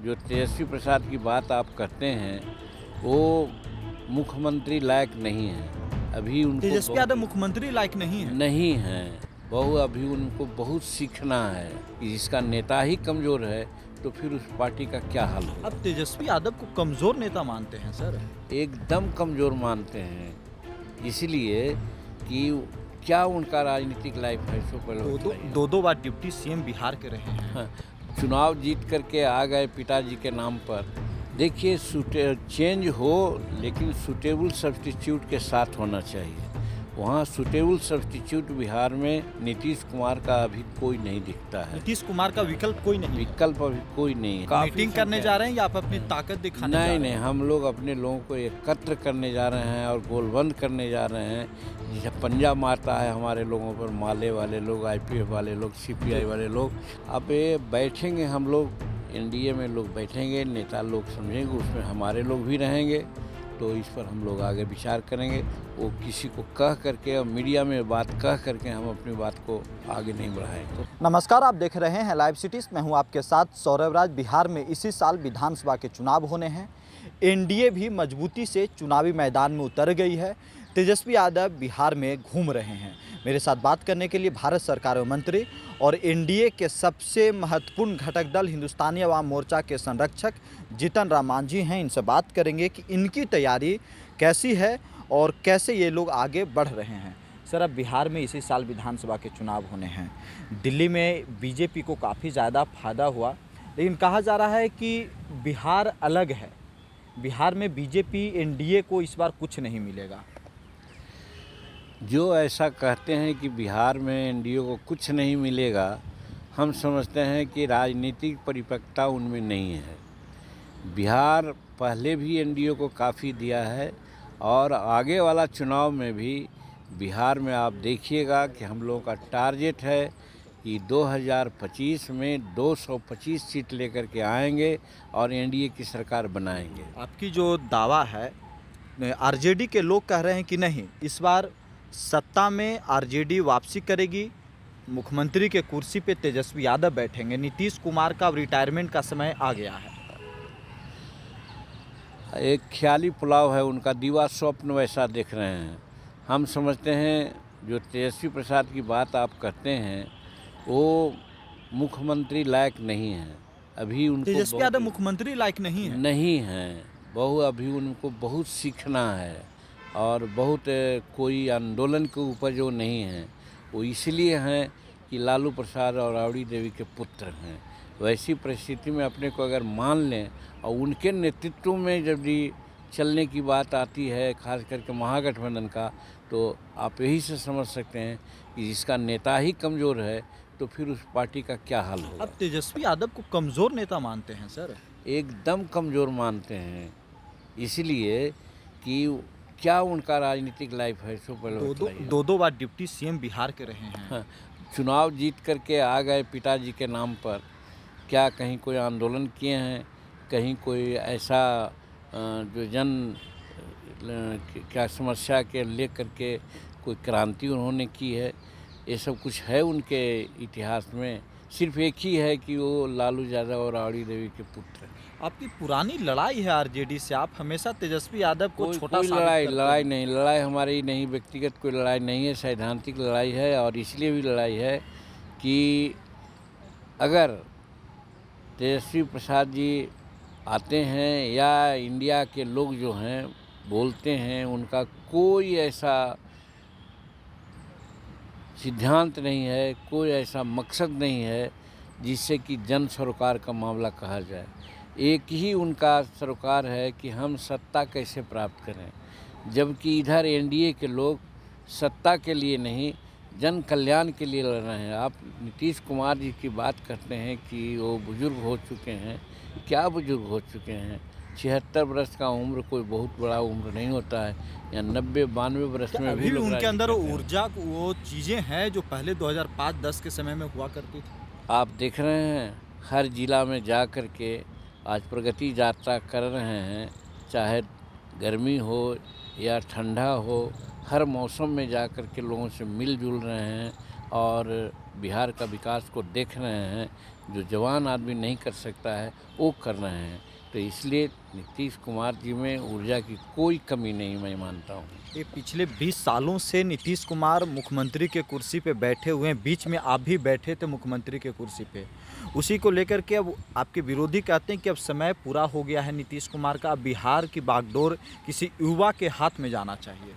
जो तेजस्वी प्रसाद की बात आप करते हैं वो मुख्यमंत्री लायक नहीं है। अभी उनको तेजस्वी यादव मुख्यमंत्री लायक नहीं है। नहीं हैं। अभी उनको बहुत सीखना है कि जिसका नेता ही कमज़ोर है तो फिर उस पार्टी का क्या हाल होगा। अब तेजस्वी यादव को कमजोर नेता मानते हैं सर। एकदम कमज़ोर मानते हैं, इसलिए कि क्या उनका राजनीतिक लाइफ है सो पहले बताइए। दो बार डिप्टी सीएम बिहार के रहे हैं। हाँ, चुनाव जीत करके आ गए पिताजी के नाम पर। देखिए चेंज हो लेकिन सूटेबल सब्स्टिट्यूट के साथ होना चाहिए। वहाँ सूटेबल सब्स्टिट्यूट बिहार में नीतीश कुमार का अभी कोई नहीं दिखता है। नीतीश कुमार का विकल्प कोई नहीं है। विकल्प अभी कोई नहीं है। मीटिंग करने जा रहे हैं या आप अपनी ताकत दिखाने जा रहे हैं? नहीं, हम लोग अपने लोगों को एकत्र करने जा रहे हैं और गोलबंद करने जा रहे हैं। जैसे पंजा मारता है हमारे लोगों पर, माले वाले लोग, आईपीएफ वाले लोग, सीपीआई वाले लोग। अब ये बैठेंगे हम लोग, एनडीए में लोग बैठेंगे, नेता लोग समझेंगे, उसमें हमारे लोग भी रहेंगे, तो इस पर हम लोग आगे विचार करेंगे। वो किसी को कह करके और मीडिया में बात कह करके हम अपनी बात को आगे नहीं बढ़ाएंगे। नमस्कार, आप देख रहे हैं लाइव सिटीज़। मैं हूं आपके साथ सौरभ राज। बिहार में इसी साल विधानसभा के चुनाव होने हैं। एनडीए भी मजबूती से चुनावी मैदान में उतर गई है। तेजस्वी यादव बिहार में घूम रहे हैं। मेरे साथ बात करने के लिए भारत सरकार में मंत्री और एनडीए के सबसे महत्वपूर्ण घटक दल हिंदुस्तानी अवाम मोर्चा के संरक्षक जीतन राम मांझी हैं। इनसे बात करेंगे कि इनकी तैयारी कैसी है और कैसे ये लोग आगे बढ़ रहे हैं। सर, अब बिहार में इसी साल विधानसभा के चुनाव होने हैं। दिल्ली में बीजेपी को काफ़ी ज़्यादा फायदा हुआ, लेकिन कहा जा रहा है कि बिहार अलग है। बिहार में बीजेपी एनडीए को इस बार कुछ नहीं मिलेगा। जो ऐसा कहते हैं कि बिहार में एनडीए को कुछ नहीं मिलेगा, हम समझते हैं कि राजनीतिक परिपक्वता उनमें नहीं है। बिहार पहले भी एनडीए को काफ़ी दिया है और आगे वाला चुनाव में भी बिहार में आप देखिएगा कि हम लोगों का टारगेट है कि 2025 में 225 सीट लेकर के आएंगे और एनडीए की सरकार बनाएंगे। आपकी जो दावा है, आरजेडी के लोग कह रहे हैं कि नहीं, इस बार सत्ता में आरजेडी वापसी करेगी, मुख्यमंत्री के कुर्सी पे तेजस्वी यादव बैठेंगे, नीतीश कुमार का रिटायरमेंट का समय आ गया है। एक ख्याली पुलाव है उनका, दीवा स्वप्न वैसा देख रहे हैं। हम समझते हैं जो तेजस्वी प्रसाद की बात आप करते हैं वो मुख्यमंत्री लायक नहीं है। अभी उनको तेजस्वी यादव मुख्यमंत्री लायक नहीं है। अभी उनको बहुत सीखना है और बहुत कोई आंदोलन के ऊपर जो नहीं है वो इसलिए हैं कि लालू प्रसाद और राबड़ी देवी के पुत्र हैं। वैसी परिस्थिति में अपने को अगर मान लें और उनके नेतृत्व में जब भी चलने की बात आती है, खास करके महागठबंधन का, तो आप यही से समझ सकते हैं कि जिसका नेता ही कमज़ोर है तो फिर उस पार्टी का क्या हाल होगा। अब तेजस्वी यादव को कमज़ोर नेता मानते हैं सर। एकदम कमज़ोर मानते हैं, इसलिए कि क्या उनका राजनीतिक लाइफ है सो पहले बताइए। दो बार डिप्टी सीएम बिहार के रहे हैं। हाँ, चुनाव जीत करके आ गए पिताजी के नाम पर। क्या कहीं कोई आंदोलन किए हैं, कहीं कोई ऐसा जो क्या समस्या के लेकर के कोई क्रांति उन्होंने की है? ये सब कुछ है उनके इतिहास में? सिर्फ एक ही है कि वो लालू यादव और राबड़ी देवी के पुत्र हैं। आपकी पुरानी लड़ाई है आरजेडी से, आप हमेशा तेजस्वी यादव को छोटा कोई साबित करते हैं। लड़ाई नहीं, लड़ाई हमारी नहीं, व्यक्तिगत कोई लड़ाई नहीं है, सैद्धांतिक लड़ाई है। और इसलिए भी लड़ाई है कि अगर तेजस्वी प्रसाद जी आते हैं या इंडिया के लोग जो हैं बोलते हैं, उनका कोई ऐसा सिद्धांत नहीं है, कोई ऐसा मकसद नहीं है जिससे कि जन सरोकार का मामला कहा जाए। एक ही उनका सरोकार है कि हम सत्ता कैसे प्राप्त करें, जबकि इधर एनडीए के लोग सत्ता के लिए नहीं, जन कल्याण के लिए लड़ रहे हैं। आप नीतीश कुमार जी की बात करते हैं कि वो बुजुर्ग हो चुके हैं। क्या बुजुर्ग हो चुके हैं? 76 वर्ष का उम्र कोई बहुत बड़ा उम्र नहीं होता है, या 90-92 वर्ष में अभी भी लोग उनके राजनीति अंदर करते हैं। ऊर्जा, वो चीज़ें हैं जो पहले 2005-10 के समय में हुआ करती थी। आप देख रहे हैं हर जिला में जा कर के आज प्रगति यात्रा कर रहे हैं, चाहे गर्मी हो या ठंडा हो, हर मौसम में जा कर के लोगों से मिलजुल रहे हैं और बिहार का विकास को देख रहे हैं। जो जवान आदमी नहीं कर सकता है वो कर रहे हैं। तो इसलिए नीतीश कुमार जी में ऊर्जा की कोई कमी नहीं मैं मानता हूँ। ये पिछले 20 सालों से नीतीश कुमार मुख्यमंत्री के कुर्सी पे बैठे हुए हैं। बीच में आप भी बैठे थे मुख्यमंत्री के कुर्सी पे। उसी को लेकर के अब आपके विरोधी कहते हैं कि अब समय पूरा हो गया है नीतीश कुमार का, अब बिहार की बागडोर किसी युवा के हाथ में जाना चाहिए।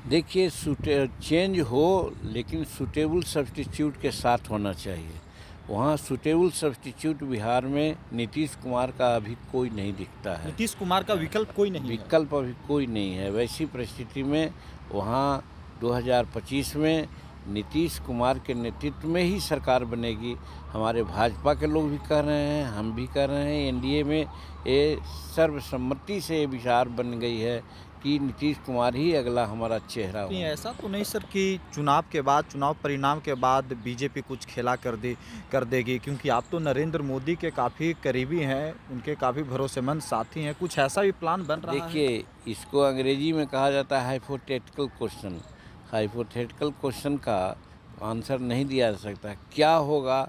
देखिए, चेंज हो लेकिन सूटेबल सब्स्टिट्यूट के साथ होना चाहिए। वहाँ सूटेबल सब्स्टिट्यूट बिहार में नीतीश कुमार का अभी कोई नहीं दिखता है। नीतीश कुमार का विकल्प कोई नहीं है। विकल्प अभी कोई नहीं है। वैसी परिस्थिति में वहाँ 2025 में नीतीश कुमार के नेतृत्व में ही सरकार बनेगी। हमारे भाजपा के लोग भी कह रहे हैं, हम भी कह रहे हैं। एनडीए में ये सर्वसम्मति से ये विचार बन गई है कि नीतीश कुमार ही अगला हमारा चेहरा नहीं, हो। ऐसा तो नहीं सर कि चुनाव के बाद, चुनाव परिणाम के बाद बीजेपी कुछ खेला कर देगी, क्योंकि आप तो नरेंद्र मोदी के काफ़ी करीबी हैं, उनके काफ़ी भरोसेमंद साथी हैं। कुछ ऐसा भी प्लान बन रहा है? देखिए, इसको अंग्रेजी में कहा जाता है हाइपोथेटिकल क्वेश्चन। हाइपोथेटिकल क्वेश्चन का आंसर नहीं दिया जा सकता। क्या होगा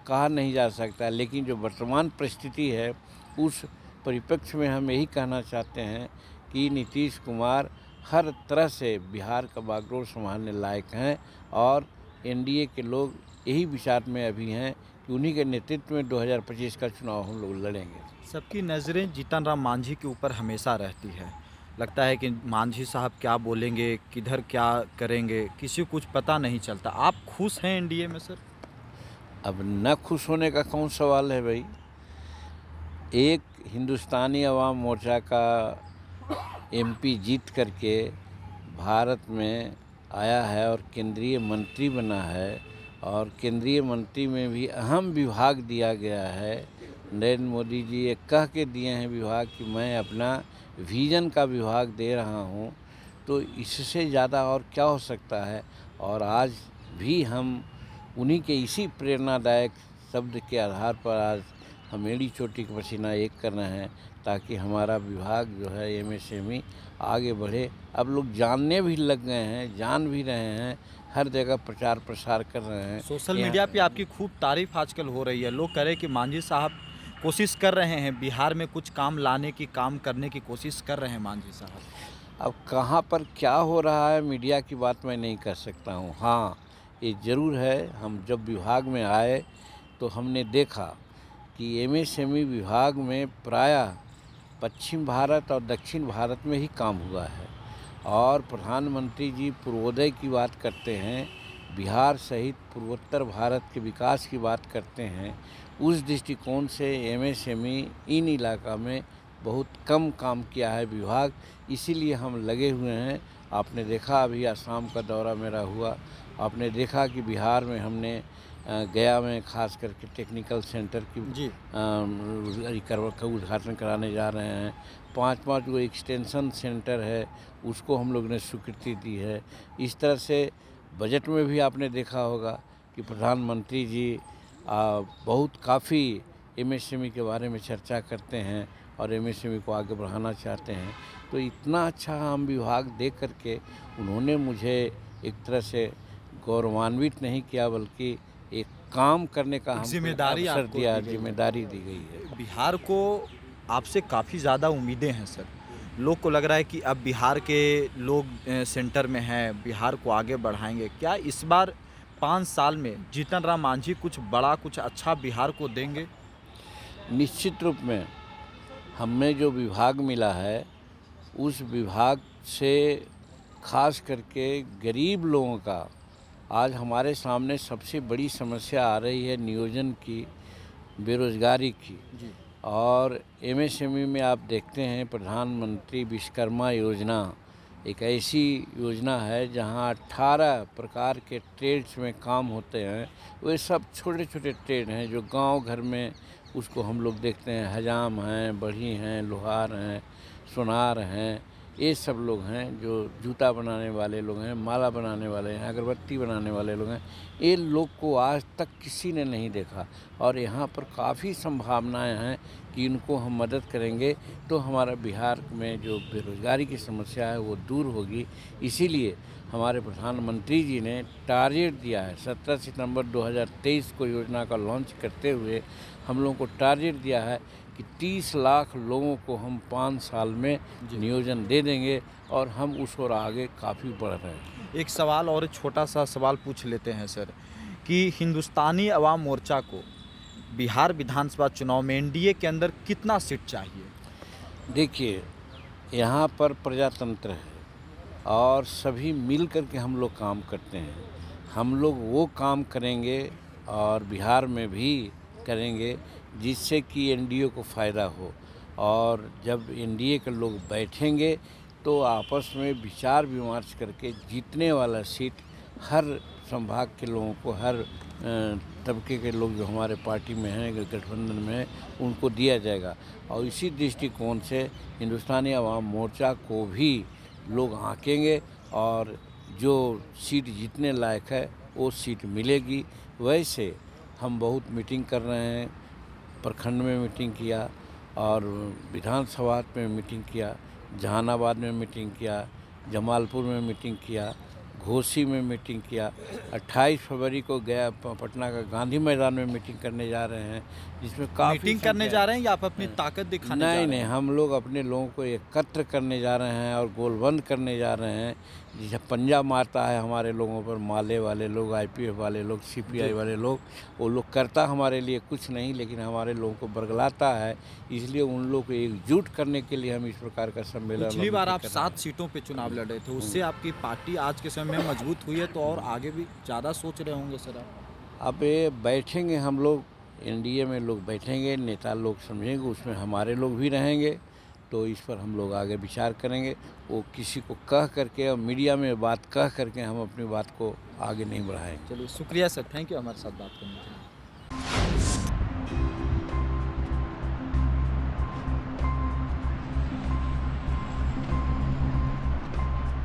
कहा नहीं जा सकता, लेकिन जो वर्तमान परिस्थिति है उस परिप्रेक्ष्य में हम यही कहना चाहते हैं कि नीतीश कुमार हर तरह से बिहार का बागडोर संभालने लायक हैं और एनडीए के लोग यही विचार में अभी हैं कि उन्हीं के नेतृत्व में 2025 का चुनाव हम लोग लड़ेंगे। सबकी नज़रें जीतन राम मांझी के ऊपर हमेशा रहती है। लगता है कि मांझी साहब क्या बोलेंगे, किधर क्या करेंगे, किसी को कुछ पता नहीं चलता। आप खुश हैं एनडीए में सर? अब न खुश होने का कौन सवाल है भाई। एक हिंदुस्तानी अवाम मोर्चा का एमपी जीत करके भारत में आया है और केंद्रीय मंत्री बना है, और केंद्रीय मंत्री में भी अहम विभाग दिया गया है। नरेंद्र मोदी जी ये कह के दिए हैं विभाग कि मैं अपना विजन का विभाग दे रहा हूँ। तो इससे ज़्यादा और क्या हो सकता है। और आज भी हम उन्हीं के इसी प्रेरणादायक शब्द के आधार पर आज हम एड़ी चोटी का पसीना एक कर रहे हैं ताकि हमारा विभाग जो है एमएसएमई आगे बढ़े। अब लोग जानने भी लग गए हैं, जान भी रहे हैं, हर जगह प्रचार प्रसार कर रहे हैं। सोशल मीडिया पे आपकी खूब तारीफ आजकल हो रही है। लोग कह रहे हैं कि मांझी साहब कोशिश कर रहे हैं, बिहार में कुछ काम लाने की, काम करने की कोशिश कर रहे हैं मांझी साहब। अब कहाँ पर क्या हो रहा है मीडिया की बात मैं नहीं कर सकता हूँ। हाँ, ये ज़रूर है, हम जब विभाग में आए तो हमने देखा कि एमएसएमई विभाग में प्रायः पश्चिम भारत और दक्षिण भारत में ही काम हुआ है। और प्रधानमंत्री जी पूर्वोदय की बात करते हैं, बिहार सहित पूर्वोत्तर भारत के विकास की बात करते हैं। उस दृष्टिकोण से एमएसएमई इन इलाका में बहुत कम काम किया है विभाग, इसीलिए हम लगे हुए हैं। आपने देखा अभी असम का दौरा मेरा हुआ, आपने देखा कि बिहार में हमने गया में खास करके टेक्निकल सेंटर की रिकवर का उद्घाटन कराने जा रहे हैं। 5 गो एक्सटेंशन सेंटर है, उसको हम लोग ने स्वीकृति दी है। इस तरह से बजट में भी आपने देखा होगा कि प्रधानमंत्री जी बहुत काफ़ी एमएसएमई के बारे में चर्चा करते हैं और एमएसएमई को आगे बढ़ाना चाहते हैं। तो इतना अच्छा हम विभाग देख करके उन्होंने मुझे एक तरह से गौरवान्वित नहीं किया, बल्कि एक काम करने का हमको जिम्मेदारी अवसर आपको दिया, दी गई है। जिम्मेदारी दी गई है। बिहार को आपसे काफ़ी ज़्यादा उम्मीदें हैं सर। लोग को लग रहा है कि अब बिहार के लोग सेंटर में हैं, बिहार को आगे बढ़ाएंगे। क्या इस बार 5 साल में जीतन राम मांझी कुछ बड़ा, कुछ अच्छा बिहार को देंगे? निश्चित रूप में हमें जो विभाग मिला है उस विभाग से खास करके गरीब लोगों का आज हमारे सामने सबसे बड़ी समस्या आ रही है नियोजन की, बेरोजगारी की। जी। और एमएसएमई में आप देखते हैं प्रधानमंत्री विश्वकर्मा योजना एक ऐसी योजना है जहां 18 प्रकार के ट्रेड्स में काम होते हैं। वे सब छोटे छोटे ट्रेड हैं जो गांव घर में उसको हम लोग देखते हैं। हजाम हैं, बढ़ी हैं, लोहार हैं, सुनार हैं, ये सब लोग हैं। जो जूता बनाने वाले लोग हैं, माला बनाने वाले हैं, अगरबत्ती बनाने वाले लोग हैं, ये लोग को आज तक किसी ने नहीं देखा। और यहाँ पर काफ़ी संभावनाएं हैं कि इनको हम मदद करेंगे तो हमारा बिहार में जो बेरोज़गारी की समस्या है वो दूर होगी। इसीलिए हमारे प्रधानमंत्री जी ने टारगेट दिया है 17 सितंबर 2023 को योजना का लॉन्च करते हुए हम लोगों को टारगेट दिया है कि 30 लाख लोगों को हम 5 साल में नियोजन दे देंगे और हम उस ओर आगे काफ़ी बढ़ रहे हैं। एक सवाल और छोटा सा सवाल पूछ लेते हैं सर कि हिंदुस्तानी अवाम मोर्चा को बिहार विधानसभा चुनाव में एनडीए के अंदर कितना सीट चाहिए? देखिए, यहाँ पर प्रजातंत्र है और सभी मिल कर के हम लोग काम करते हैं। हम लोग वो काम करेंगे और बिहार में भी करेंगे जिससे कि एनडीए को फ़ायदा हो, और जब एनडीए के लोग बैठेंगे तो आपस में विचार विमर्श करके जीतने वाला सीट हर संभाग के लोगों को, हर तबके के लोग जो हमारे पार्टी में हैं, गठबंधन में हैं, उनको दिया जाएगा। और इसी दृष्टिकोण से हिंदुस्तानी अवाम मोर्चा को भी लोग आंकेंगे और जो सीट जीतने लायक है वो सीट मिलेगी। वैसे हम बहुत मीटिंग कर रहे हैं, प्रखंड में मीटिंग किया और विधानसभा में मीटिंग किया, जहानाबाद में मीटिंग किया, जमालपुर में मीटिंग किया, घोसी में मीटिंग किया। 28 फरवरी को गया पटना का गांधी मैदान में मीटिंग करने जा रहे हैं, जिसमें काफ़ी मीटिंग करने जा रहे हैं या आप अपनी ताकत दिखाने जा रहे हैं? नहीं, हम लोग अपने लोगों को एकत्र करने जा रहे हैं और गोलबंद करने जा रहे हैं। जिसे पंजा मारता है हमारे लोगों पर माले वाले लोग, आईपीएफ वाले लोग, सीपीआई वाले लोग, वो लोग करता हमारे लिए कुछ नहीं, लेकिन हमारे लोगों को बरगलाता है। इसलिए उन लोग को एकजुट करने के लिए हम इस प्रकार का सम्मेलन। पिछली बार आप 7 सीटों पे चुनाव लड़े थे, उससे आपकी पार्टी आज के समय में मजबूत हुई है, तो और आगे भी ज़्यादा सोच रहे होंगे सर आप? अब ये बैठेंगे हम लोग, एनडीए में लोग बैठेंगे, नेता लोग समझेंगे, उसमें हमारे लोग भी रहेंगे, तो इस पर हम लोग आगे विचार करेंगे। वो किसी को कह करके और मीडिया में बात कह करके हम अपनी बात को आगे नहीं बढ़ाएंगे। चलिए शुक्रिया सर, थैंक यू हमारे साथ बात करने के लिए।